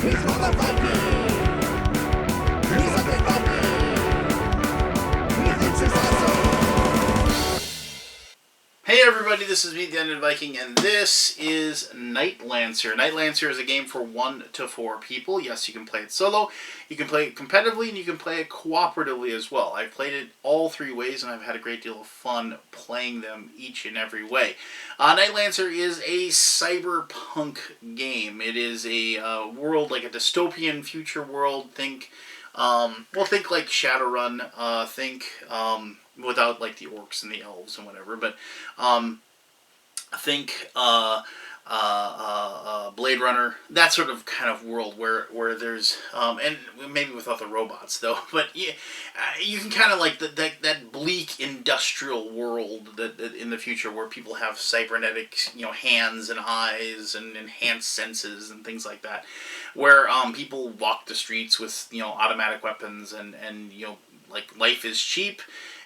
Hey everybody, this is me, the Untitled Viking, and this is Nightlancer. Nightlancer is a game for 1 to 4 people. Yes, you can play it solo, you can play it competitively, and you can play it cooperatively as well. I've played it all 3 ways, and I've had a great deal of fun playing them each and every way. Nightlancer is a cyberpunk game. It is a world, like a dystopian future world. Think like Shadowrun, without like the orcs and the elves and whatever, but think Blade Runner, that sort of kind of world where there's and maybe without the robots though, but yeah, you can kind of like that bleak industrial world that in the future where people have cybernetic hands and eyes and enhanced senses and things like that, where people walk the streets with automatic weapons and like life is cheap.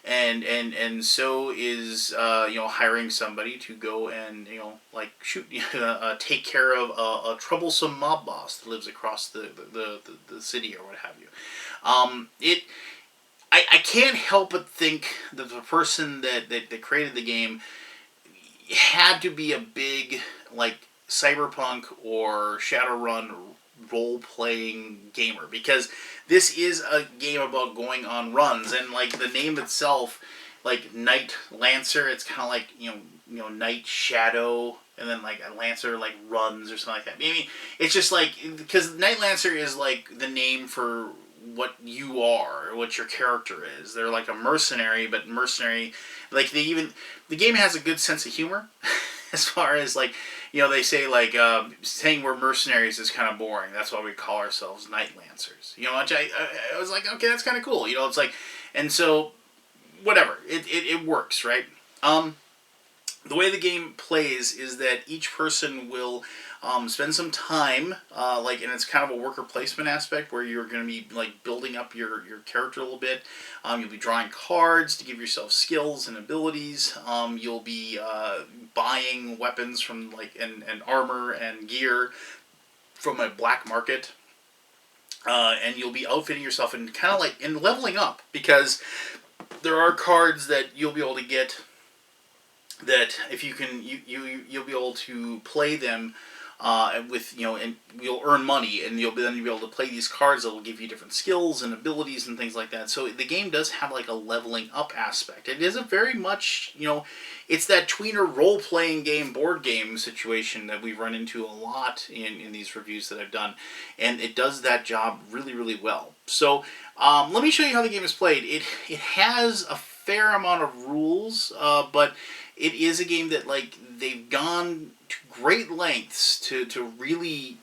And so is hiring somebody to go and take care of a troublesome mob boss that lives across the city or what have you. I can't help but think that the person that created the game had to be a big like cyberpunk or Shadowrun role-playing gamer, because this is a game about going on runs, and like the name itself, like Nightlancer, it's kind of like Night Shadow, and then like a Lancer like runs or something like that. I mean, it's just like, because Nightlancer is like the name for what you are, what your character is. They're like a mercenary, but mercenary, like the game has a good sense of humor. As far as like, they say like saying we're mercenaries is kind of boring. That's why we call ourselves Nightlancers. Which I was like, okay, that's kind of cool. It's like, and so whatever, it works, right? The way the game plays is that each person will spend some time, and it's kind of a worker placement aspect where you're going to be like building up your character a little bit. You'll be drawing cards to give yourself skills and abilities. You'll be buying weapons from and armor and gear from a black market. And you'll be outfitting yourself and kind of like and leveling up, because there are cards that you'll be able to get that if you can you'll be able to play them with and you'll earn money, and you'll be able to play these cards that will give you different skills and abilities and things like that. So the game does have like a leveling up aspect. It is a very much it's that tweener role playing game, board game situation that we run into a lot in these reviews that I've done, and it does that job really, really well. So let me show you how the game is played. It has a fair amount of rules, but it is a game that like they've gone to great lengths to really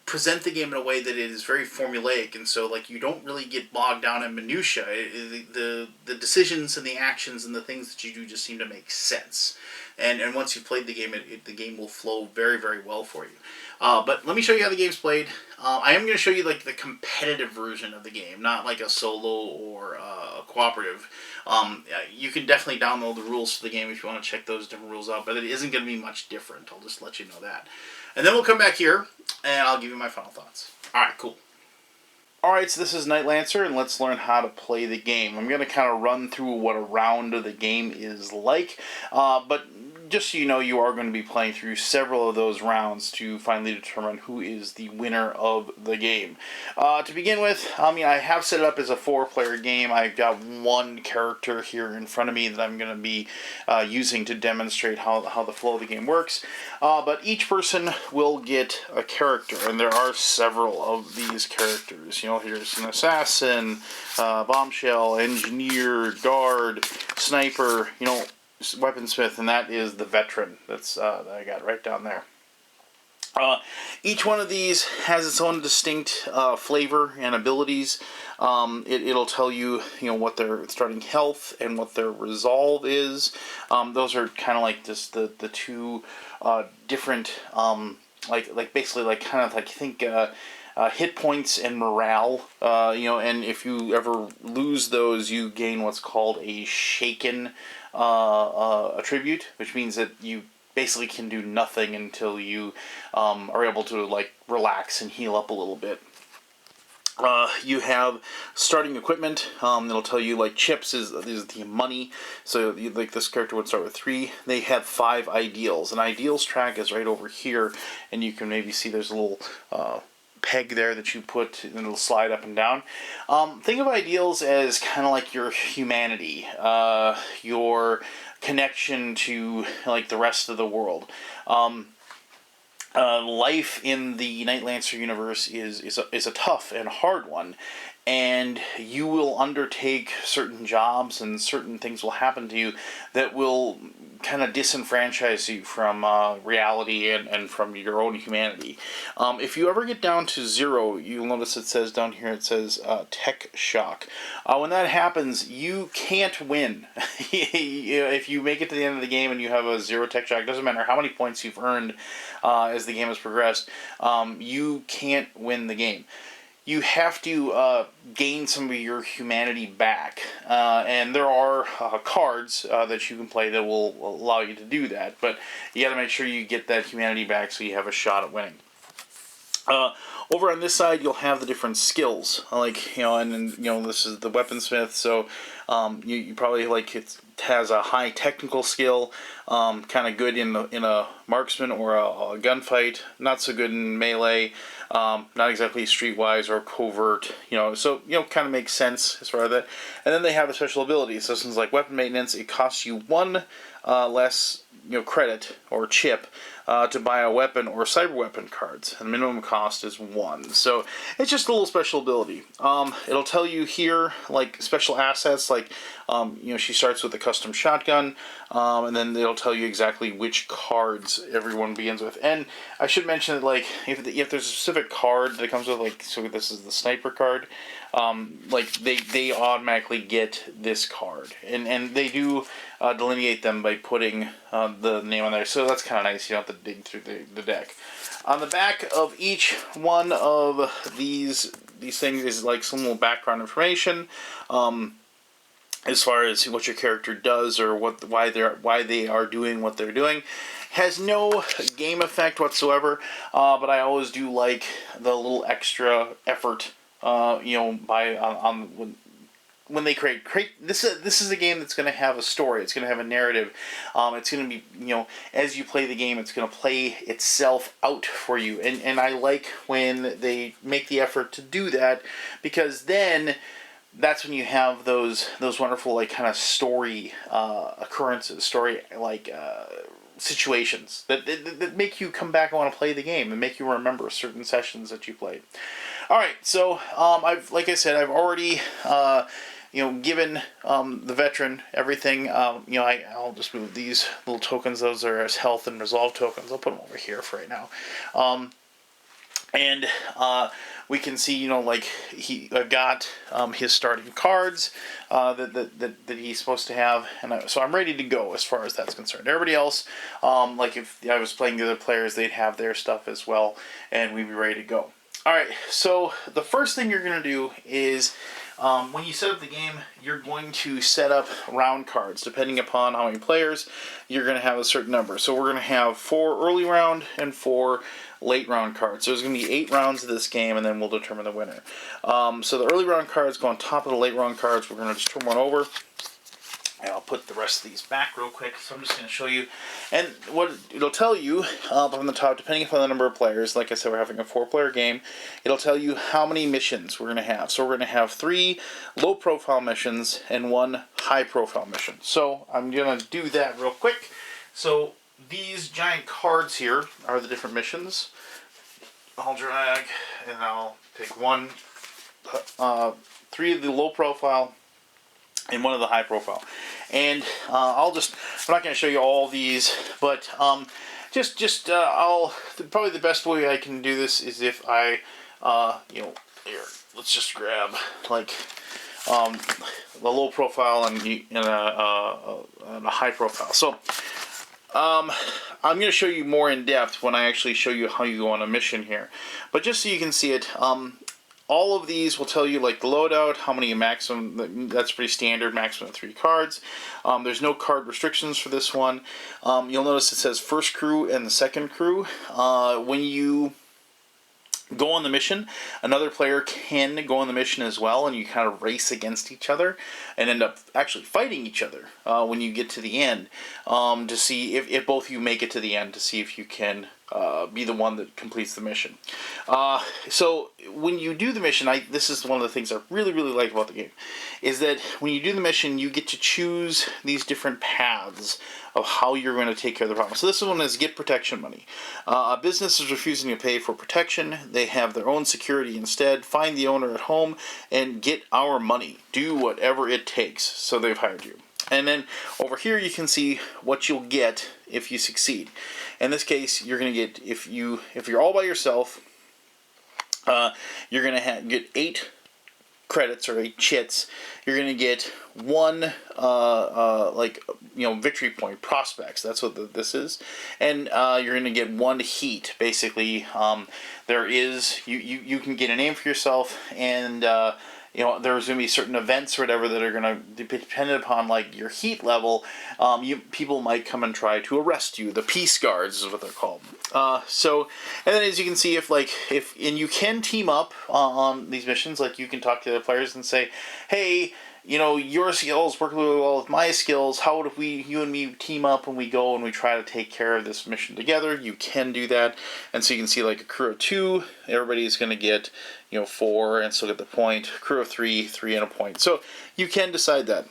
present the game in a way that it is very formulaic, and so like you don't really get bogged down in minutia. The decisions and the actions and the things that you do just seem to make sense, and once you've played the game, the game will flow very, very well for you. But let me show you how the game's played. I am going to show you like the competitive version of the game, not like a solo or a cooperative. You can definitely download the rules for the game if you want to check those different rules out, but it isn't going to be much different. I'll just let you know that. And then we'll come back here, and I'll give you my final thoughts. Alright, cool. Alright, so this is Nightlancer, and let's learn how to play the game. I'm going to kind of run through what a round of the game is like, but just so you know, you are going to be playing through several of those rounds to finally determine who is the winner of the game. To begin with, I have set it up as a 4-player game. I've got one character here in front of me that I'm going to be using to demonstrate how the flow of the game works. But each person will get a character, and there are several of these characters. Here's an assassin, bombshell, engineer, guard, sniper, weaponsmith, and that is the veteran that I got right down there. Each one of these has its own distinct flavor and abilities. It'll tell you, what their starting health and what their resolve is. Those are kind of like just the two different, basically like kind of like think hit points and morale. And if you ever lose those, you gain what's called a shaken attribute, which means that you basically can do nothing until you are able to like relax and heal up a little bit. You have starting equipment. It'll tell you like chips is the money. So like this character would start with 3. They have 5 ideals. An ideals track is right over here, and you can maybe see there's a little peg there that you put, and it'll slide up and down. Think of ideals as kind of like your humanity, your connection to like the rest of the world. Life in the Nightlancer universe is a tough and hard one, and you will undertake certain jobs and certain things will happen to you that will kind of disenfranchise you from reality and from your own humanity. If you ever get down to 0, you'll notice it says down here, it says tech shock. When that happens, you can't win. If you make it to the end of the game and you have a 0 tech shock, it doesn't matter how many points you've earned as the game has progressed, you can't win the game. You have to gain some of your humanity back, and there are cards that you can play that will allow you to do that, but you got to make sure you get that humanity back so you have a shot at winning. Over on this side, you'll have the different skills, like, and then, this is the weaponsmith, so you probably, like, it has a high technical skill, kind of good in a marksman or a gunfight, not so good in melee, not exactly streetwise or covert, so, kind of makes sense as far as that. And then they have a special ability, so things like weapon maintenance, it costs you 1 less, credit or chip to buy a weapon or cyber weapon cards, and the minimum cost is 1. So it's just a little special ability. It'll tell you here like special assets, like she starts with a custom shotgun, and then it'll tell you exactly which cards everyone begins with. And I should mention that like if there's a specific card that comes with, like, so this is the sniper card, like they automatically get this card, and they do delineate them by putting the name on there, so that's kind of nice. You don't have to dig through the deck. On the back of each one of these things is like some little background information, as far as what your character does or why they are doing what they're doing. Has no game effect whatsoever, but I always do like the little extra effort, when they create this is a game that's going to have a story. It's going to have a narrative. It's going to be, as you play the game, it's going to play itself out for you. And I like when they make the effort to do that, because then that's when you have those wonderful, like, kind of story occurrences, story like situations that make you come back and want to play the game and make you remember certain sessions that you played. All right, so I've already given the veteran everything. I'll just move these little tokens. Those are as health and resolve tokens. I'll put them over here for right now. And we can see, I've got his starting cards that he's supposed to have, and so I'm ready to go as far as that's concerned. Everybody else, like if I was playing the other players, they'd have their stuff as well, and we'd be ready to go. All right, so the first thing you're going to do is, when you set up the game, you're going to set up round cards. Depending upon how many players, you're going to have a certain number. So we're going to have 4 early round and 4 late round cards. So there's going to be 8 rounds of this game, and then we'll determine the winner. So the early round cards go on top of the late round cards. We're going to just turn one over. And I'll put the rest of these back real quick, so I'm just going to show you. And what it'll tell you from the top, depending upon the number of players, like I said, we're having a 4-player game, it'll tell you how many missions we're going to have. So we're going to have 3 low-profile missions and 1 high-profile mission. So I'm going to do that real quick. So these giant cards here are the different missions. I'll drag, and I'll pick 3 of the low-profile, and 1 of the high profile. And I'm not going to show you all these, but probably the best way I can do this is if I, here, let's just grab, like, the low profile and a high profile. So, I'm going to show you more in depth when I actually show you how you go on a mission here. But just so you can see it, all of these will tell you like the loadout, how many maximum. That's pretty standard, maximum of 3 cards. There's no card restrictions for this one. You'll notice it says first crew and the second crew. When you go on the mission, another player can go on the mission as well, and you kind of race against each other and end up actually fighting each other when you get to the end, to see if both of you make it to the end, to see if you can be the one that completes the mission. So when you do the mission, this is one of the things I really like about the game, is that when you do the mission, you get to choose these different paths of how you're going to take care of the problem. So this one is get protection money. A business is refusing to pay for protection. They have their own security instead. Find the owner at home and get our money. Do whatever it takes. So they've hired you. And then over here you can see what you'll get if you succeed. In this case, you're going to get, if you're all by yourself, you're going to get 8 credits or 8 chits. You're going to get 1 victory point, prospects. That's what this is. And you're going to get 1 heat. Basically, there is you can get a name for yourself, and there's going to be certain events or whatever that are going to be dependent upon like your heat level. People might come and try to arrest you. The peace guards is what they're called. And then as you can see, if you can team up on these missions, like you can talk to the players and say, hey, your skills work really well with my skills. How would you and me team up when we go and we try to take care of this mission together? You can do that. And so you can see like a crew of 2, everybody's going to get 4 and still get the point. Crew of 3 and a point. So you can decide that.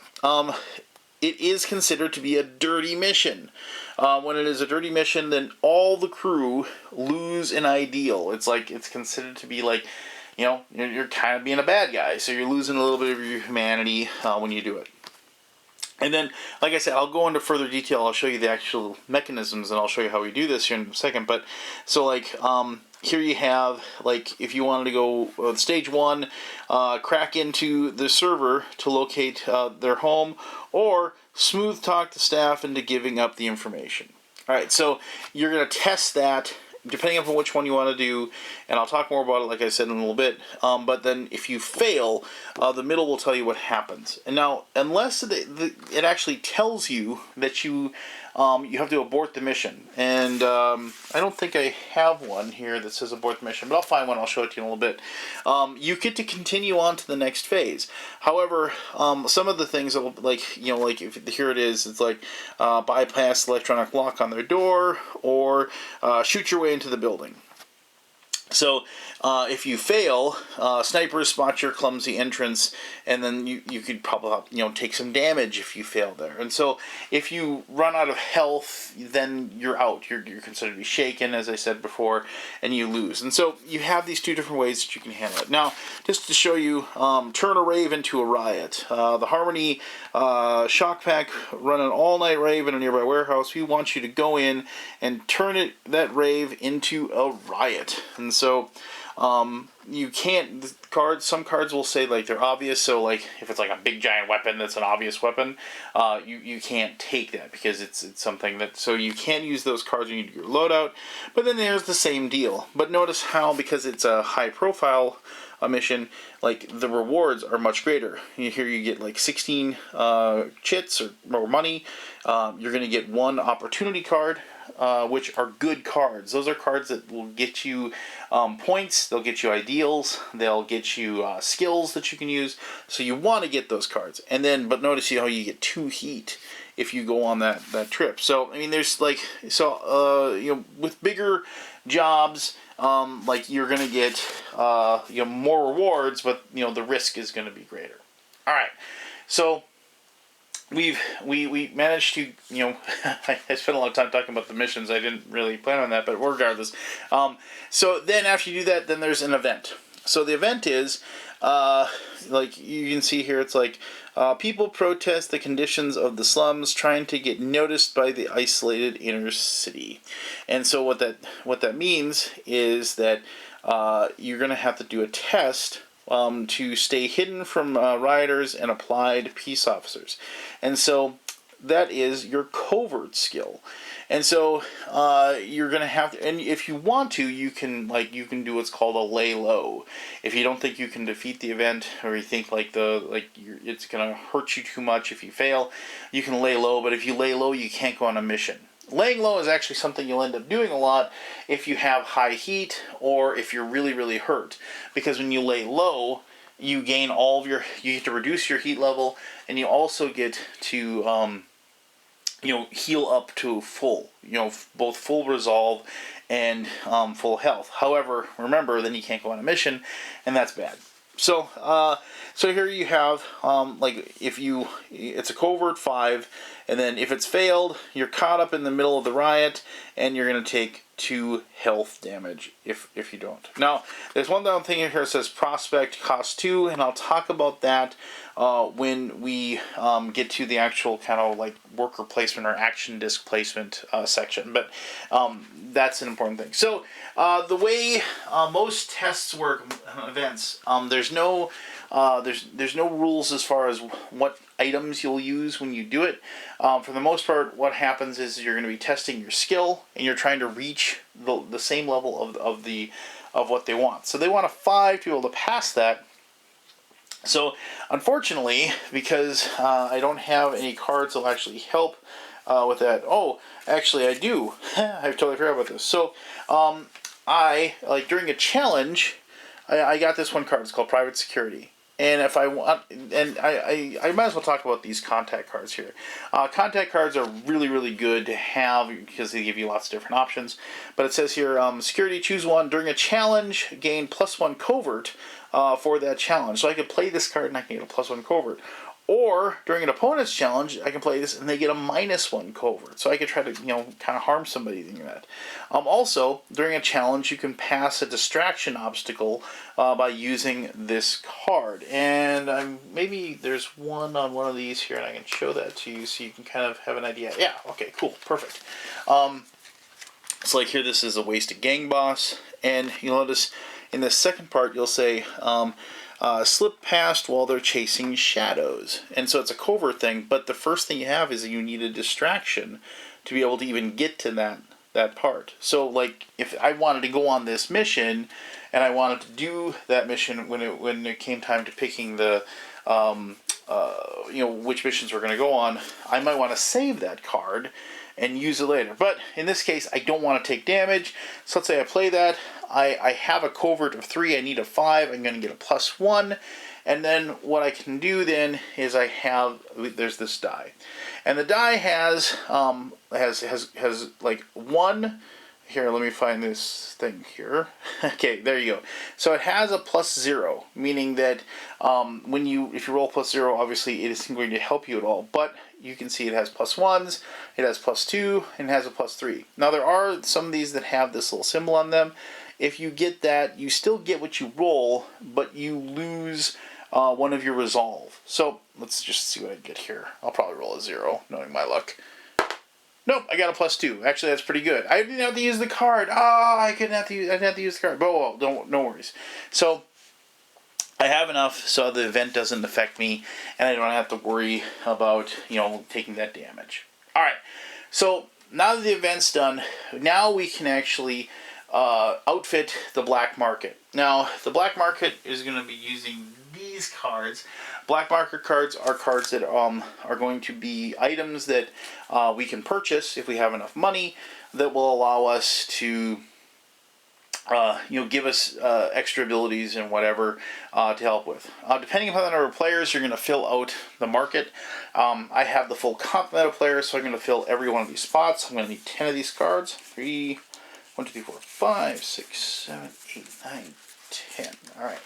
It is considered to be a dirty mission. When it is a dirty mission, then all the crew lose an ideal. It's considered to be like, you're kind of being a bad guy, so you're losing a little bit of your humanity when you do it. And then, like I said, I'll go into further detail. I'll show you the actual mechanisms, and I'll show you how we do this here in a second. But so here you have, if you wanted to go stage 1, crack into the server to locate their home, or smooth talk the staff into giving up the information. All right, so you're going to test that depending upon which one you want to do, and I'll talk more about it, like I said, in a little bit. But then if you fail, the middle will tell you what happens. And now, unless it actually tells you that you have to abort the mission, and I don't think I have one here that says abort the mission, but I'll find one. I'll show it to you in a little bit. You get to continue on to the next phase. However, some of the things that will, if here it is, it's like bypass the electronic lock on their door, or shoot your way into the building. So if you fail, snipers spot your clumsy entrance, and then you could probably take some damage if you fail there. And so if you run out of health, then you're out. You're considered to be shaken, as I said before, and you lose. And so you have these 2 different ways that you can handle it. Now, just to show you, turn a rave into a riot. The Harmony Shock Pack run an all-night rave in a nearby warehouse. We want you to go in and turn that rave into a riot. And so you can't, some cards will say they're obvious, so if it's a big giant weapon that's an obvious weapon, you can't take that because it's something that, so you can use those cards when you do your loadout. But then there's the same deal. But notice how, because it's a high profile mission, the rewards are much greater. Here you get 16 chits or more money. You're going to get 1 opportunity card, which are good cards. Those are cards that will get you points, they'll get you ideals, they'll get you skills that you can use. So you want to get those cards. And then, but notice how you get 2 heat if you go on that trip. So I mean, there's with bigger jobs, you're gonna get more rewards, but the risk is gonna be greater. All right, so we managed to, I spent a lot of time talking about the missions. I didn't really plan on that, but regardless. So then after you do that, then there's an event. So the event is, you can see here, it's people protest the conditions of the slums, trying to get noticed by the isolated inner city. And so what that means is that you're going to have to do a test to stay hidden from rioters and applied peace officers. And so that is your covert skill. And so you're gonna have to, and if you want to, you can do what's called a lay low. If you don't think you can defeat the event, or you think it's gonna hurt you too much if you fail, you can lay low. But if you lay low, you can't go on a mission. Laying low is actually something you'll end up doing a lot if you have high heat or if you're really, really hurt, because when you lay low, you gain you get to reduce your heat level, and you also get to heal up to full, both full resolve and full health. However, remember, then you can't go on a mission, and that's bad. So, so here you have, it's a covert 5, and then if it's failed, you're caught up in the middle of the riot, and you're going to take 2 health damage if you don't. Now, there's one down thing here that says prospect cost 2, and I'll talk about that when we get to the actual kind of like worker placement or action disc placement section. But that's an important thing. So the way most tests work, events, there's no rules as far as what items you'll use when you do it. For the most part, what happens is you're going to be testing your skill, and you're trying to reach the same level of what they want. So they want a 5 to be able to pass that. So unfortunately, because I don't have any cards that'll actually help with that. Oh, actually I do. I totally forgot about this. So during a challenge, I got this one card. It's called Private Security. And if I want, and I might as well talk about these contact cards here. Contact cards are really, really good to have because they give you lots of different options. But it says here, security, choose one. During a challenge, gain +1 covert for that challenge. So I could play this card and I can get a +1 covert. Or during an opponent's challenge, I can play this and they get a -1 covert. So I could try to, kind of harm somebody doing that. Also, during a challenge, you can pass a distraction obstacle by using this card. And maybe there's one on one of these here, and I can show that to you so you can kind of have an idea. Yeah, okay, cool, perfect. So like here, this is a wasted gang boss. And you'll notice in the second part, you'll say, slip past while they're chasing shadows. And so it's a covert thing, but the first thing you have is you need a distraction to be able to even get to that part. So like if I wanted to go on this mission and I wanted to do that mission when it came time to picking the which missions we're going to go on, I might want to save that card and use it later. But in this case, I don't want to take damage. So let's say I play that. I have a covert of 3. I need a 5. I'm going to get a +1. And then what I can do then is there's this die. And the die has like 1. Here, let me find this thing here. Okay, there you go. So it has a +0, meaning that if you roll +0, obviously it isn't going to help you at all. But you can see it has +1s, it has +2, and it has a +3. Now there are some of these that have this little symbol on them. If you get that, you still get what you roll, but you lose one of your resolve. So let's just see what I get here. I'll probably roll a 0, knowing my luck. Nope, I got a +2. Actually, that's pretty good. I didn't have to use the card. I didn't have to use the card. But no worries. So I have enough so the event doesn't affect me, and I don't have to worry about taking that damage. All right. So now that the event's done, now we can actually outfit the black market. Now the black market is going to be using these cards. Black market cards are cards that are going to be items that we can purchase if we have enough money that will allow us to give us extra abilities and whatever to help with. Depending upon the number of players, you're going to fill out the market. I have the full complement of players, so I'm going to fill every one of these spots. I'm going to need 10 of these cards. 1, 2, 3, 4, 5, 6, 7, 8, 9, 10. All right.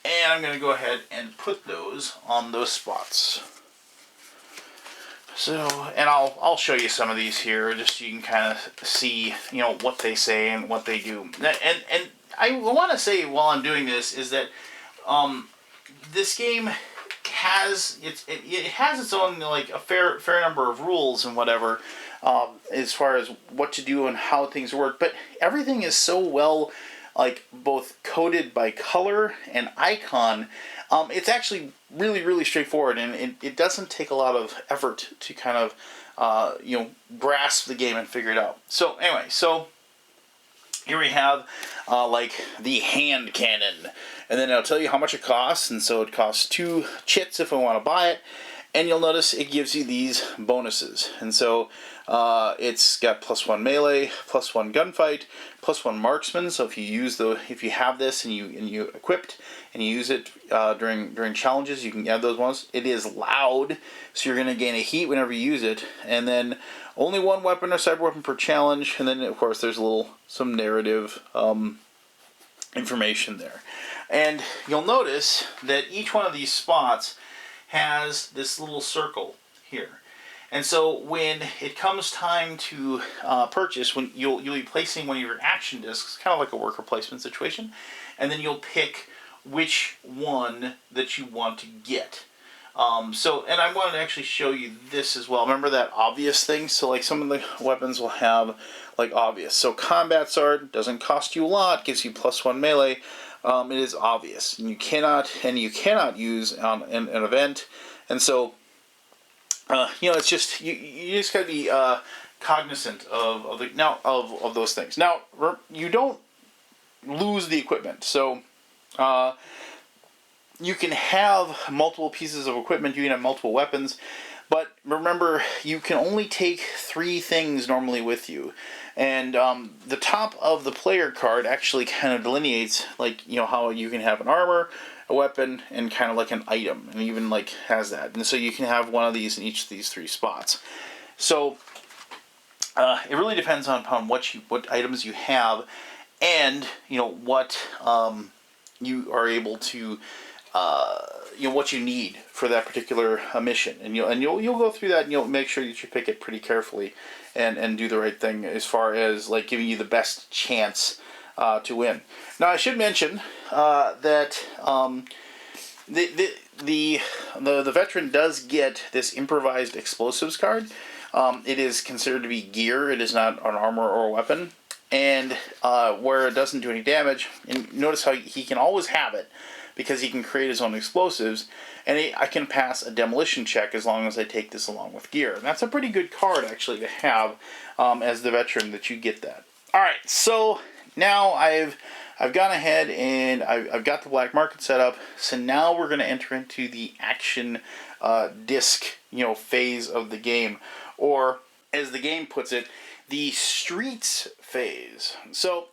And I'm going to go ahead and put those on those spots. So, and I'll show you some of these here, just so you can kind of see, what they say and what they do. And I want to say while I'm doing this is that this game has its own like a fair number of rules and whatever as far as what to do and how things work. But everything is so well both coded by color and icon It's actually really, really straightforward, and it doesn't take a lot of effort to kind of, grasp the game and figure it out. So anyway, here we have like the hand cannon, and then it'll tell you how much it costs, and so it costs 2 chits if I want to buy it, and you'll notice it gives you these bonuses, and so it's got +1 melee, +1 gunfight, +1 marksman. So if you have this and you equipped and you use it during challenges, you can add those ones. It is loud, so you're going to gain a heat whenever you use it, and then only 1 weapon or cyber weapon per challenge, and then of course there's some narrative information there. And you'll notice that each one of these spots has this little circle here. And so when it comes time to purchase, when you'll be placing one of your action discs, kind of like a worker placement situation, and then you'll pick which one that you want to get. And I wanted to actually show you this as well. Remember that obvious thing? So like some of the weapons will have like obvious. So combat sword doesn't cost you a lot, gives you +1 melee. It is obvious, and you cannot use on an event, and so it's just you just gotta be cognizant of those things. Now you don't lose the equipment, so you can have multiple pieces of equipment, you can have multiple weapons, but remember, you can only take 3 things normally with you. And the top of the player card actually kind of delineates, how you can have an armor, a weapon, and kind of like an item, and even has that. And so you can have one of these in each of these 3 spots. So it really depends on what items you have, and what you are able to. What you need for that particular mission, and you'll go through that, and you'll make sure that you pick it pretty carefully, and do the right thing as far as giving you the best chance to win. Now I should mention that the veteran does get this improvised explosives card. It is considered to be gear. It is not an armor or a weapon, and where it doesn't do any damage. And notice how he can always have it, because he can create his own explosives, and I can pass a demolition check as long as I take this along with gear. And that's a pretty good card, actually, to have as the veteran, that you get that. Alright, so now I've gone ahead and I've got the black market set up, so now we're going to enter into the action disc phase of the game, or as the game puts it, the streets phase. So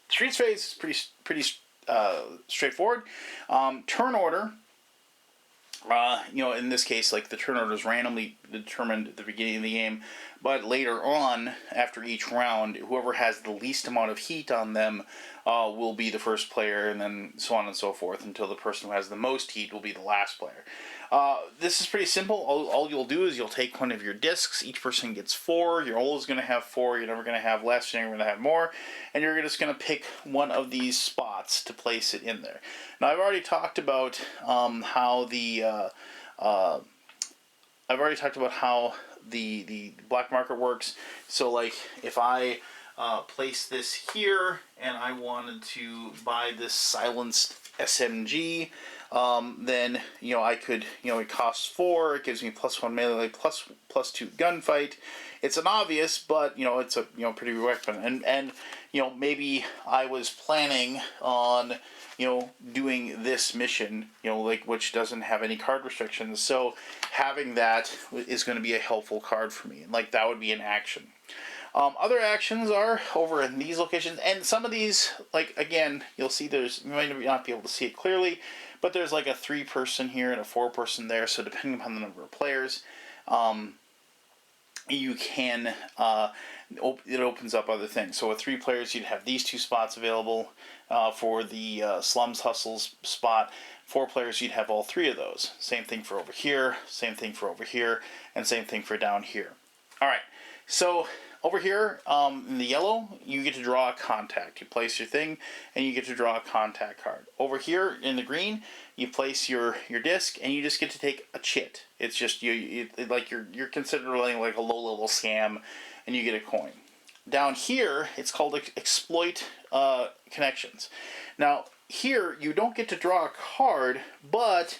streets phase is pretty straightforward. Turn order, in this case, the turn order is randomly determined at the beginning of the game, but later on, after each round, whoever has the least amount of heat on them will be the first player, and then so on and so forth, until the person who has the most heat will be the last player. This is pretty simple. All you'll do is you'll take one of your discs. Each person gets 4. You're always going to have 4. You're never going to have less. You're never going to have more. And you're just going to pick one of these spots to place it in there. Now, I've already talked about how the black market works. So, if I place this here and I wanted to buy this silenced SMG, then I could, it costs 4, it gives me +1 melee, +2 gunfight. It's an obvious, but it's a pretty good weapon, and maybe I was planning on doing this mission, which doesn't have any card restrictions, so having that is going to be a helpful card for me, and that would be an action. Other actions are over in these locations, and some of these, again, you'll see you might not be able to see it clearly, but there's a 3-person here and a 4-person there, so depending upon the number of players, you can, it opens up other things. So with 3 players, you'd have these 2 spots available for the Slums Hustles spot. 4 players, you'd have all 3 of those. Same thing for over here, same thing for over here, and same thing for down here. Alright, so over here, in the yellow, you get to draw a contact. You place your thing, and you get to draw a contact card. Over here, in the green, you place your disc, and you just get to take a chit. It's just, you're considered like a low-level scam, and you get a coin. Down here, it's called exploit connections. Now, here you don't get to draw a card, but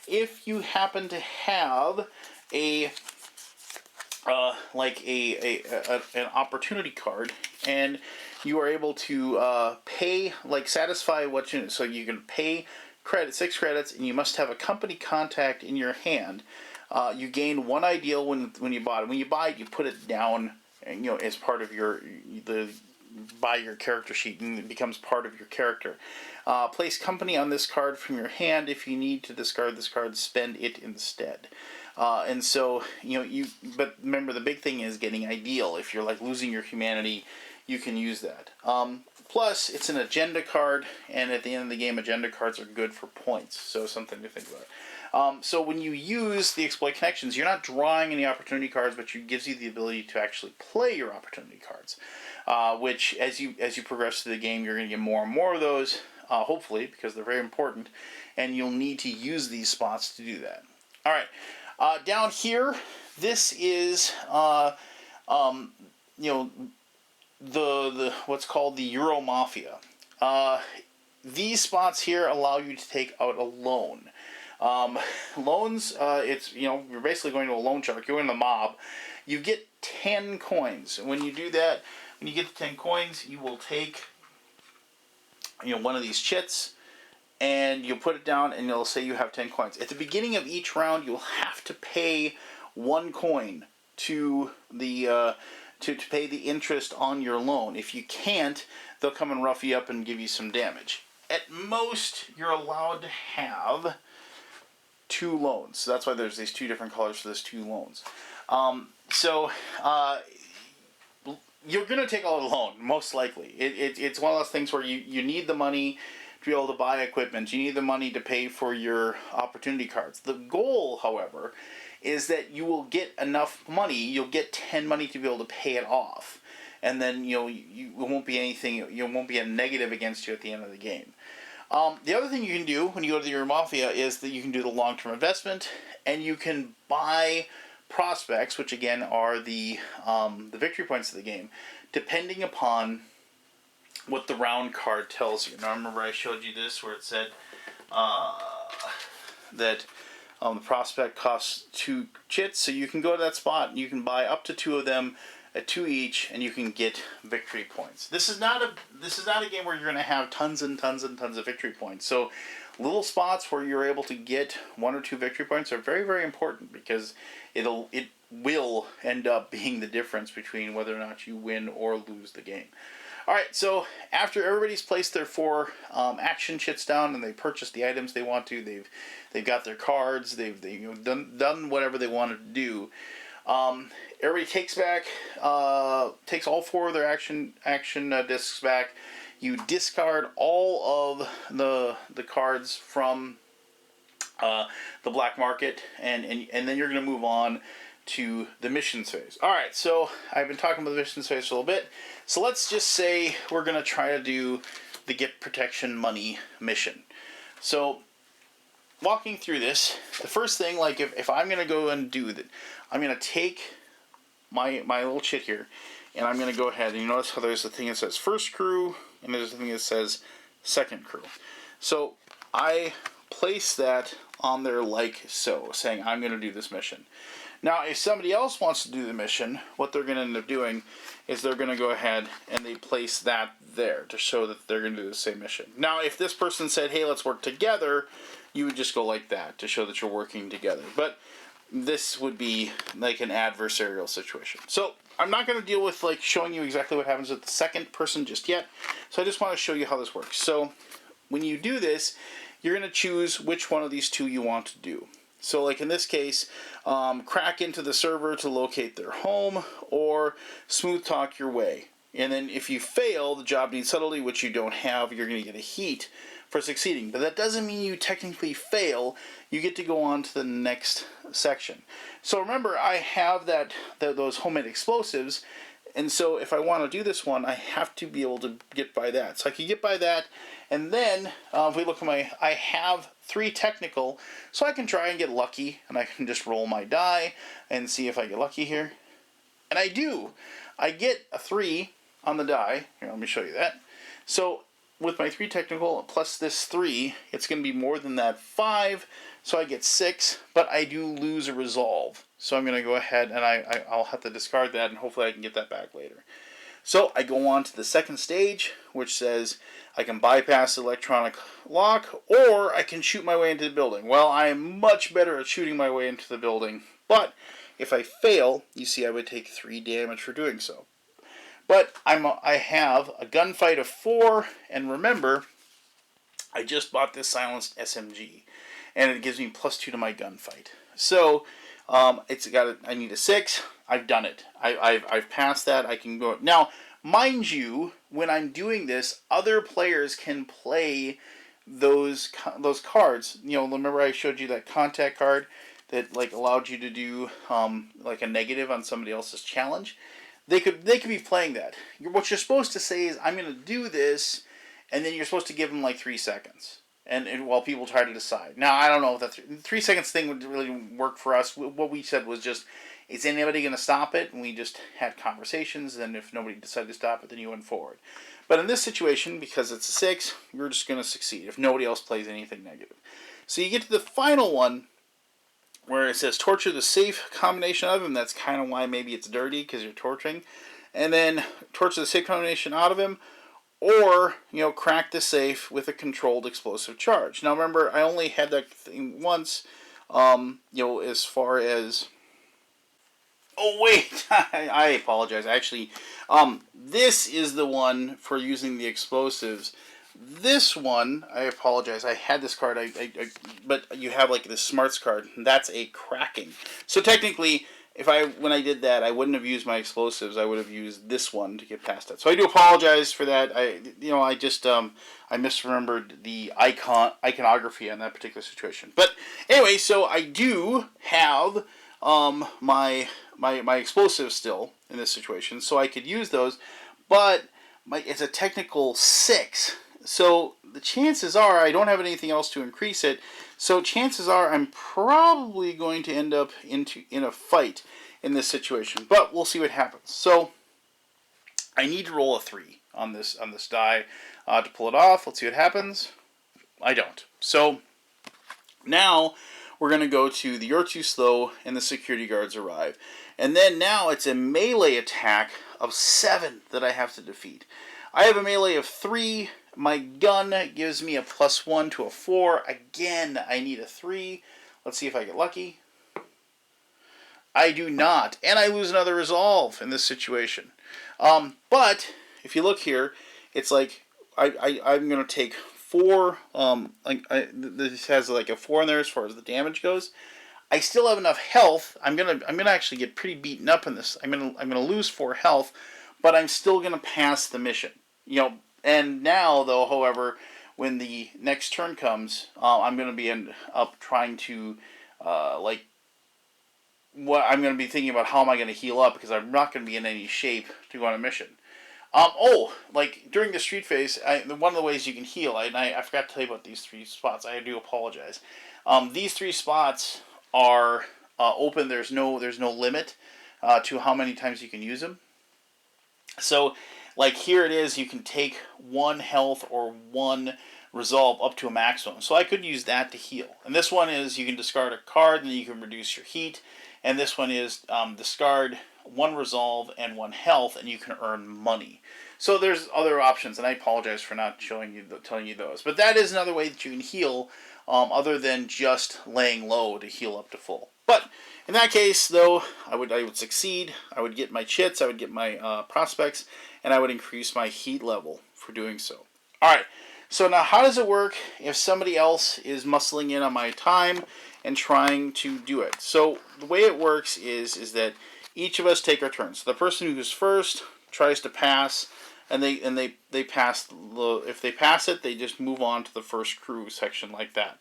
if you happen to have a an opportunity card, and you are able to pay, like satisfy what you, so you can pay 6 credits, and you must have a company contact in your hand. You gain 1 ideal when you bought it. When you buy it, you put it down, and, as part of your your character sheet, and it becomes part of your character. Place company on this card from your hand. If you need to discard this card, spend it instead. And so, but remember, the big thing is getting ideal. If you're like losing your humanity, you can use that. Plus, it's an agenda card, and at the end of the game, agenda cards are good for points. So something to think about. So when you use the exploit connections, you're not drawing any opportunity cards, but it gives you the ability to actually play your opportunity cards. Which, as you progress through the game, you're going to get more and more of those. Hopefully, because they're very important, and you'll need to use these spots to do that. All right. Down here, this is the what's called the Euro Mafia. These spots here allow you to take out a loan. Loans, you're basically going to a loan shark. You're in the mob. You get 10 coins. When you do that, when you get the 10 coins, you will take one of these chits, and you'll put it down, and it'll say you have 10 coins. At the beginning of each round, you'll have to pay 1 coin to the to pay the interest on your loan. If you can't, they'll come and rough you up and give you some damage. At most, you're allowed to have 2 loans. So that's why there's these 2 different colors for those 2 loans. You're going to take out a loan, most likely. It's one of those things where you need the money to be able to buy equipment. You need the money to pay for your opportunity cards. The goal, however, is that you will get enough money. You'll get 10 money to be able to pay it off. And then, it won't be anything, won't be a negative against you at the end of the game. The other thing you can do when you go to your Mafia is that you can do the long-term investment, and you can buy prospects, which again are the victory points of the game, depending upon what the round card tells you. Now, remember I showed you this where it said that the prospect costs 2 chits, so you can go to that spot and you can buy up to 2 of them at 2 each, and you can get victory points. This is not a game where you're going to have tons and tons and tons of victory points. So little spots where you're able to get 1 or 2 victory points are very, very important, because it will end up being the difference between whether or not you win or lose the game. Alright, so after everybody's placed their 4 action chits down, and they purchased the items they want to, they've got their cards, they've done whatever they wanted to do, everybody takes all 4 of their action discs back. You discard all of the cards from the black market, and then you're going to move on to the missions phase. Alright, so I've been talking about the missions phase for a little bit. So let's just say we're going to try to do the Get Protection Money mission. So, walking through this, the first thing, like if I'm going to go and do that, I'm going to take my little chit here, and I'm going to go ahead, and you notice how there's a thing that says first crew, and there's a thing that says second crew. So, I place that on there like so, saying I'm going to do this mission. Now, if somebody else wants to do the mission, what they're going to end up doing is they're going to go ahead and they place that there to show that they're going to do the same mission. Now, if this person said, hey, let's work together, you would just go like that to show that you're working together. But this would be like an adversarial situation. So, I'm not going to deal with like showing you exactly what happens with the second person just yet. So, I just want to show you how this works. So, when you do this, you're going to choose which one of these 2 you want to do. So like in this case, crack into the server to locate their home, or smooth talk your way. And then if you fail, the job needs subtlety, which you don't have, you're going to get a heat for succeeding. But that doesn't mean you technically fail. You get to go on to the next section. So remember, I have those homemade explosives, and so if I want to do this one, I have to be able to get by that. So I can get by that, and then if we look at I have 3 technical, so I can try and get lucky, and I can just roll my die and see if I get lucky here. And I do. I get a 3 on the die. Here, let me show you that. So with my 3 technical plus this 3, it's going to be more than that 5, so I get 6, but I do lose a resolve. So I'm going to go ahead and I'll have to discard that, and hopefully I can get that back later. So I go on to the second stage, which says I can bypass the electronic lock, or I can shoot my way into the building. Well, I am much better at shooting my way into the building, but if I fail, you see I would take 3 damage for doing so. But I have a gunfight of 4, and remember, I just bought this silenced SMG, and it gives me +2 to my gunfight. So I need a 6. I've done it. I've passed that. I can go now. Mind you, when I'm doing this, other players can play those cards. You know, remember I showed you that contact card that like allowed you to do like a negative on somebody else's challenge. They could be playing that. What you're supposed to say is, I'm going to do this, and then you're supposed to give them like 3 seconds, and while people try to decide. Now, I don't know if that 3 seconds thing would really work for us. What we said was just, is anybody going to stop it? And we just had conversations, and if nobody decided to stop it, then you went forward. But in this situation, because it's a 6, you're just going to succeed if nobody else plays anything negative. So you get to the final one, where it says torture the safe combination of him. That's kind of why maybe it's dirty, because you're torturing. And then torture the safe combination out of him, or, you know, crack the safe with a controlled explosive charge. Now remember, I only had that thing once, you know, as far as... Oh wait, I apologize. Actually, this is the one for using the explosives. This one, I apologize. I had this card, but you have like this smarts card. That's a cracking. So technically, when I did that, I wouldn't have used my explosives. I would have used this one to get past it. So I do apologize for that. I misremembered the iconography on that particular situation. But anyway, so I do have my explosives still in this situation, so I could use those. But it's a technical 6. So the chances are I don't have anything else to increase it. So chances are I'm probably going to end up in a fight in this situation. But we'll see what happens. So I need to roll a 3 on this die to pull it off. Let's see what happens. I don't. So now we're going to go to the You're Too Slow, and the security guards arrive. And then now it's a melee attack of 7 that I have to defeat. I have a melee of 3. My gun gives me a +1 to a 4. Again, I need a 3. Let's see if I get lucky. I do not. And I lose another resolve in this situation. But if you look here, it's like I'm going to take 4. This has like a 4 in there as far as the damage goes. I still have enough health. I'm gonna actually get pretty beaten up in this. I'm gonna lose 4 health, but I'm still gonna pass the mission. You know. And now, though, however, when the next turn comes, I'm going to be up trying to, I'm going to be thinking about how am I going to heal up, because I'm not going to be in any shape to go on a mission. Like during the street phase, one of the ways you can heal, and I forgot to tell you about these 3 spots. I do apologize. These 3 spots are open. There's no limit to how many times you can use them. So, like here it is, you can take 1 health or 1 resolve up to a maximum. So I could use that to heal. And this one is you can discard a card and then you can reduce your heat. And this one is discard 1 resolve and 1 health, and you can earn money. So there's other options, and I apologize for not telling you those. But that is another way that you can heal, other than just laying low to heal up to full. But in that case, though, I would succeed. I would get my chits, I would get my prospects, and I would increase my heat level for doing so. All right. So now, how does it work if somebody else is muscling in on my time and trying to do it? So the way it works is that each of us take our turns. So the person who's first tries to pass, and they pass. If they pass it, they just move on to the first crew section like that.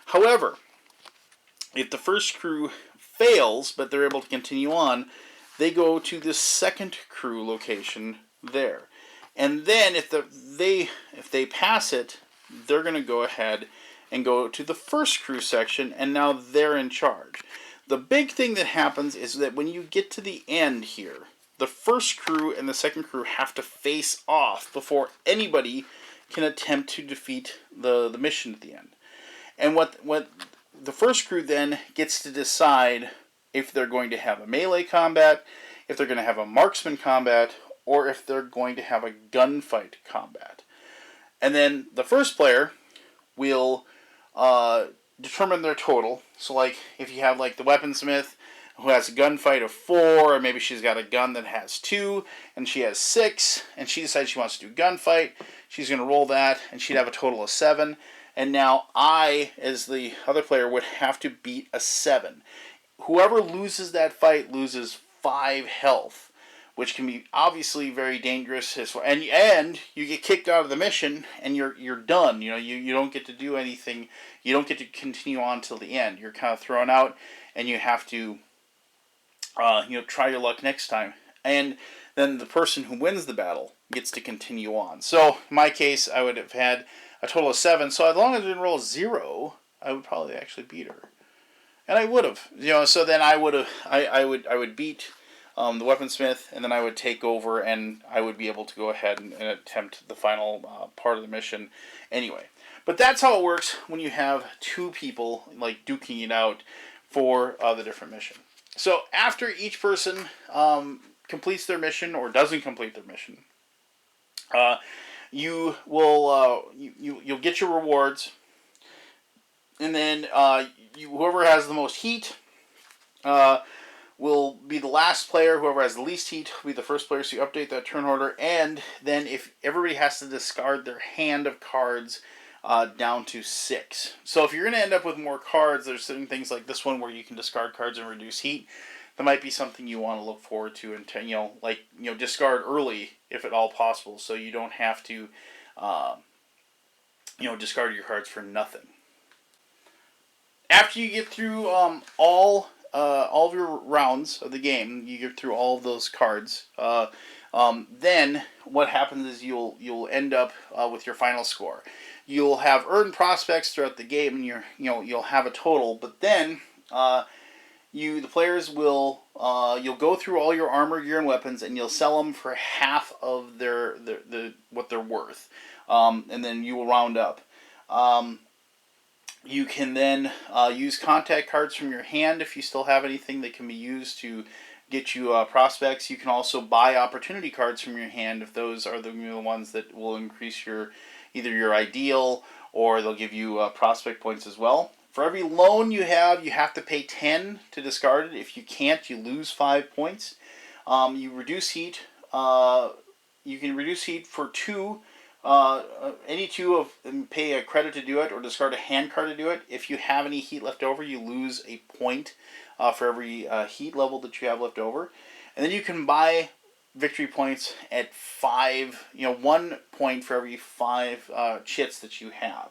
However, if the first crew fails, but they're able to continue on, they go to the second crew location there. And then if they pass it, they're going to go ahead and go to the first crew section, and now they're in charge. The big thing that happens is that when you get to the end here, the first crew and the second crew have to face off before anybody can attempt to defeat the mission at the end. And what the first crew then gets to decide if they're going to have a melee combat, if they're going to have a marksman combat, or if they're going to have a gunfight combat. And then the first player will determine their total. So like if you have like the weaponsmith who has a gunfight of 4, or maybe she's got a gun that has 2, and she has 6, and she decides she wants to do gunfight, she's going to roll that, and she'd have a total of 7. And now I, as the other player, would have to beat a 7. Whoever loses that fight loses 5 health, which can be obviously very dangerous. And you get kicked out of the mission, and you're done. You don't get to do anything. You don't get to continue on till the end. You're kind of thrown out, and you have to try your luck next time. And then the person who wins the battle gets to continue on. So in my case, I would have had a total of 7. So as long as I didn't roll 0, I would probably actually beat her. And I would have. So then I would have. I would beat the weaponsmith, and then I would take over, and I would be able to go ahead and attempt the final part of the mission anyway. But that's how it works when you have 2 people like duking it out for the different mission. So after each person completes their mission or doesn't complete their mission, you will you'll get your rewards, and then whoever has the most heat will be the last player. Whoever has the least heat will be the first player. So you update that turn order, and then if everybody has to discard their hand of cards down to 6. So if you're going to end up with more cards, there's certain things like this one where you can discard cards and reduce heat. That might be something you want to look forward to, and discard early if at all possible, so you don't have to discard your cards for nothing. After you get through all of your rounds of the game, you get through all of those cards. Then what happens is you'll end up with your final score. You'll have earned prospects throughout the game, and you'll have a total. But then the players will you'll go through all your armor, gear, and weapons, and you'll sell them for half of their what they're worth, and then you will round up. You can then use contact cards from your hand if you still have anything that can be used to get you prospects. You can also buy opportunity cards from your hand if those are the ones that will increase either your ideal, or they'll give you prospect points as well. For every loan you have to pay 10 to discard it. If you can't, you lose 5 points. You reduce heat. You can reduce heat for 2. Any 2 and pay a credit to do it, or discard a hand card to do it. If you have any heat left over, you lose a point for every heat level that you have left over. And then you can buy victory points at 5, 1 point for every 5 chits that you have.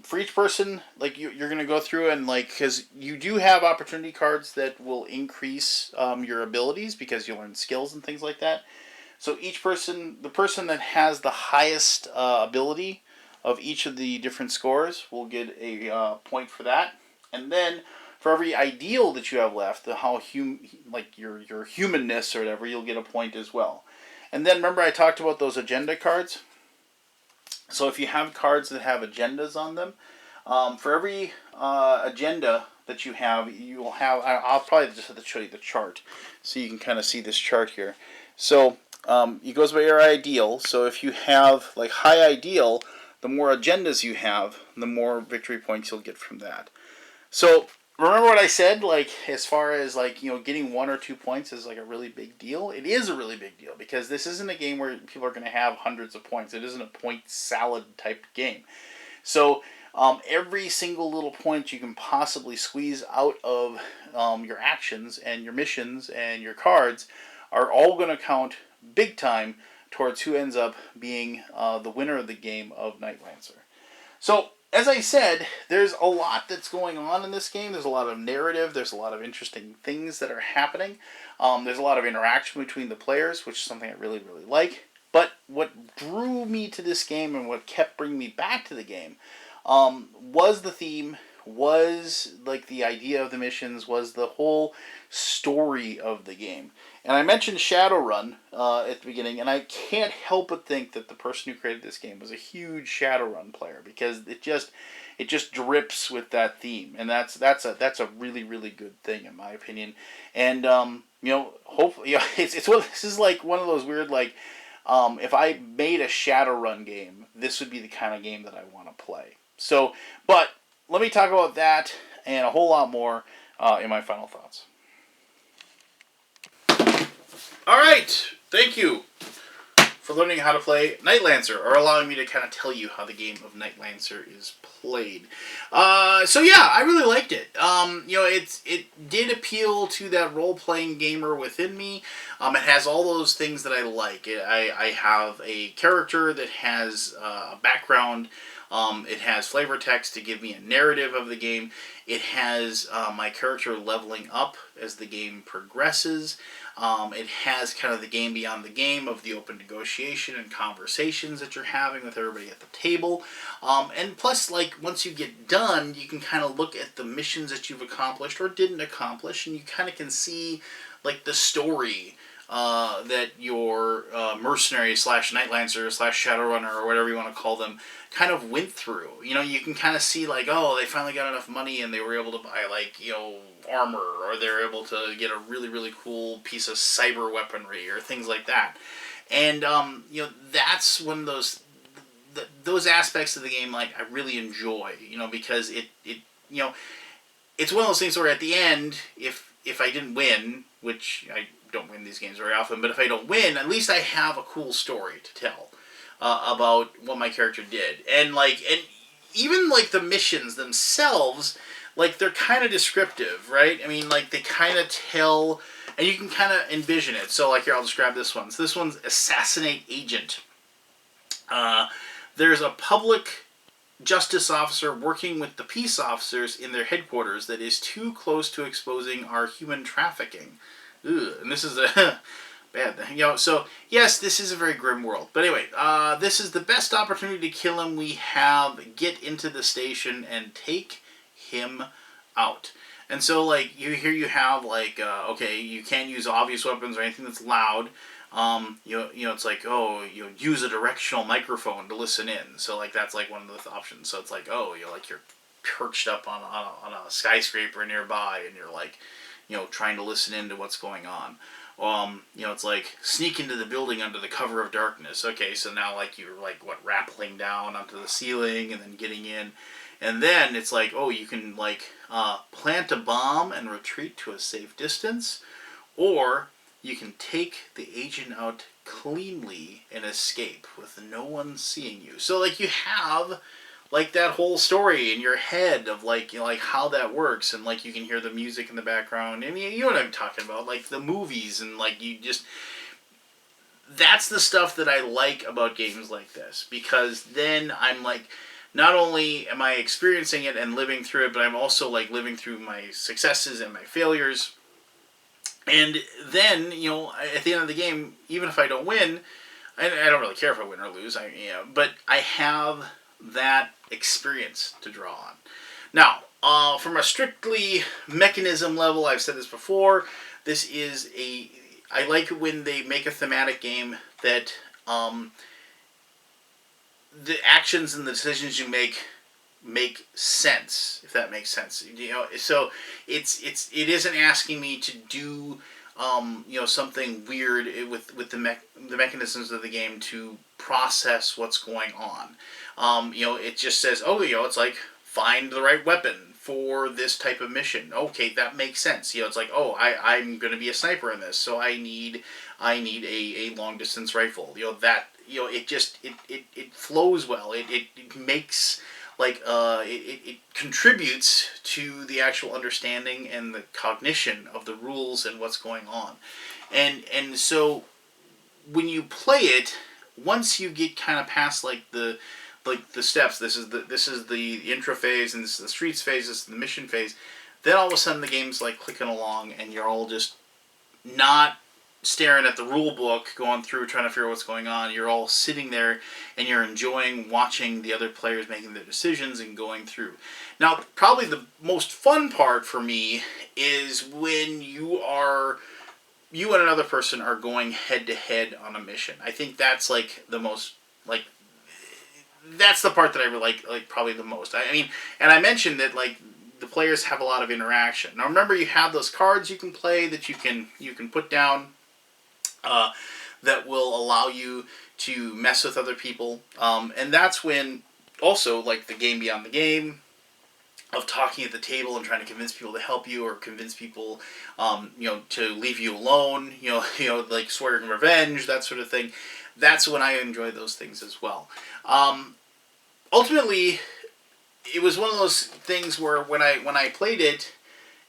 For each person, you're going to go through and because you do have opportunity cards that will increase your abilities because you learn skills and things like that. So each person, the person that has the highest ability of each of the different scores will get a point for that. And then for every ideal that you have left, your humanness or whatever, you'll get a point as well. And then remember I talked about those agenda cards. So if you have cards that have agendas on them, for every agenda that you have, you will have. I'll probably just have to show you the chart so you can kind of see this chart here. So it goes by your ideal. So if you have high ideal, the more agendas you have, the more victory points you'll get from that. So remember what I said, as far as getting 1 or 2 points is a really big deal. It is a really big deal because this isn't a game where people are going to have hundreds of points. It isn't a point salad type game. So every single little point you can possibly squeeze out of your actions and your missions and your cards are all going to count big time towards who ends up being the winner of the game of Nightlancer. So as I said, there's a lot that's going on in this game. There's a lot of narrative. There's a lot of interesting things that are happening. There's a lot of interaction between the players, which is something I really, really like. But what drew me to this game and what kept bringing me back to the game was the theme, was like the idea of the missions, was the whole story of the game. And I mentioned Shadowrun at the beginning, and I can't help but think that the person who created this game was a huge Shadowrun player, because it just drips with that theme, and that's a really really good thing in my opinion. And hopefully, this is like one of those weird, like, if I made a Shadowrun game, this would be the kind of game that I want to play. So, but let me talk about that and a whole lot more in my final thoughts. All right, thank you for learning how to play Nightlancer, or allowing me to kind of tell you how the game of Nightlancer is played. So yeah, I really liked it. It did appeal to that role-playing gamer within me. It has all those things that I like. I have a character that has a background. It has flavor text to give me a narrative of the game. It has my character leveling up as the game progresses. It has kind of the game beyond the game of the open negotiation and conversations that you're having with everybody at the table. And plus, like, once you get done, you can kind of look at the missions that you've accomplished or didn't accomplish, and you kind of can see, like, the story that your mercenary slash Nightlancer slash Shadowrunner, or whatever you want to call them, kind of went through. You can kind of see, like, oh, they finally got enough money and they were able to buy, like, armor, or they're able to get a really really cool piece of cyber weaponry or things like that. And that's one of those aspects of the game, like, I really enjoy, because it it's one of those things where at the end, if I didn't win, which I don't win these games very often, but if I don't win, at least I have a cool story to tell about what my character did. And even like the missions themselves, like, they're kind of descriptive, right? I mean, like, they kind of tell, and you can kind of envision it. So, like, here, I'll describe this one. So this one's Assassinate Agent. There's a public justice officer working with the peace officers in their headquarters that is too close to exposing our human trafficking. Ugh, and this is a bad thing. So, yes, this is a very grim world. But anyway, this is the best opportunity to kill him we have. Get into the station and take him out. And so, like, you have, like, okay, you can't use obvious weapons or anything that's loud. It's like, oh, use a directional microphone to listen in. So, like, that's, like, one of the options. So it's like, oh, you're perched up on a skyscraper nearby, and you're, like, trying to listen into what's going on. It's like, sneak into the building under the cover of darkness. Okay, so now, like, you're, like, rappelling down onto the ceiling and then getting in. And then it's like, oh, you can, like, plant a bomb and retreat to a safe distance, or you can take the agent out cleanly and escape with no one seeing you. So, like, you have, like, that whole story in your head of, like, like, how that works, and, like, you can hear the music in the background, and you know what I'm talking about, like, the movies, and, like, that's the stuff that I like about games like this, because then I'm, like, not only am I experiencing it and living through it, but I'm also, like, living through my successes and my failures. And then, at the end of the game, even if I don't win, I don't really care if I win or lose, but I have that experience to draw on. Now, from a strictly mechanism level, I've said this before, I like when they make a thematic game that, the actions and the decisions you make sense, if that makes sense. So it isn't asking me to do something weird with the mechanisms of the game to process what's going on. It just says, oh, it's like, find the right weapon for this type of mission. Okay, that makes sense. It's like, oh, I'm going to be a sniper in this, so I need a long distance rifle. It flows well. It makes, like, it contributes to the actual understanding and the cognition of the rules and what's going on. And so when you play it, once you get kind of past, like, the steps, this is the intro phase, and this is the streets phase, this is the mission phase, then all of a sudden the game's, like, clicking along, and you're all just not staring at the rule book, going through, trying to figure out what's going on. You're all sitting there and you're enjoying watching the other players making their decisions and going through. Now, probably the most fun part for me is when you and another person are going head to head on a mission. I think that's like the most, like, that's the part that I really like probably the most. I mean, and I mentioned that, like, the players have a lot of interaction. Now remember, you have those cards you can play that you can put down that will allow you to mess with other people, and that's when also, like, the game beyond the game of talking at the table and trying to convince people to help you, or convince people, to leave you alone, like swearing revenge, that sort of thing. That's when I enjoy those things as well. Ultimately, it was one of those things where when I played it,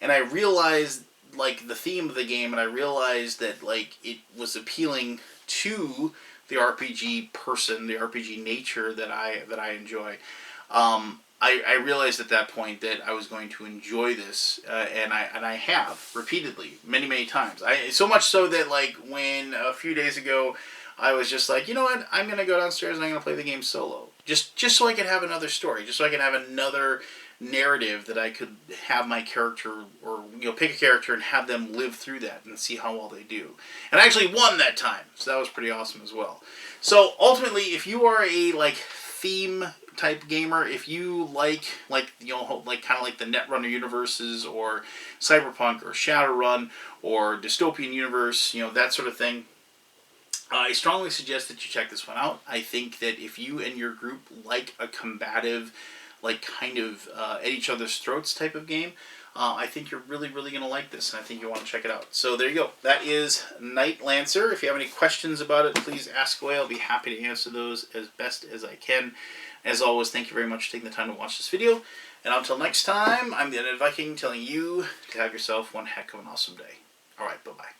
and I realized, like, the theme of the game, and I realized that, like, it was appealing to the RPG person, the RPG nature that I enjoy. I realized at that point that I was going to enjoy this, and I have repeatedly, many times. So much so that, like, when a few days ago I was just like, you know what, I'm gonna go downstairs and I'm gonna play the game solo, just so I can have another story, just so I can have another narrative that I could have my character, or pick a character and have them live through that and see how well they do. And I actually won that time, so that was pretty awesome as well. So ultimately, if you are a, like, theme type gamer, if you like kind of like the Netrunner universes, or Cyberpunk, or Shadowrun, or dystopian universe, that sort of thing, I strongly suggest that you check this one out. I think that if you and your group like a combative, like, kind of at each other's throats type of game, I think you're really going to like this, and I think you want to check it out. So there you go. That is Nightlancer. If you have any questions about it, please ask away. I'll be happy to answer those as best as I can. As always, thank you very much for taking the time to watch this video. And until next time, I'm the Undead Viking, telling you to have yourself one heck of an awesome day. Alright, bye-bye.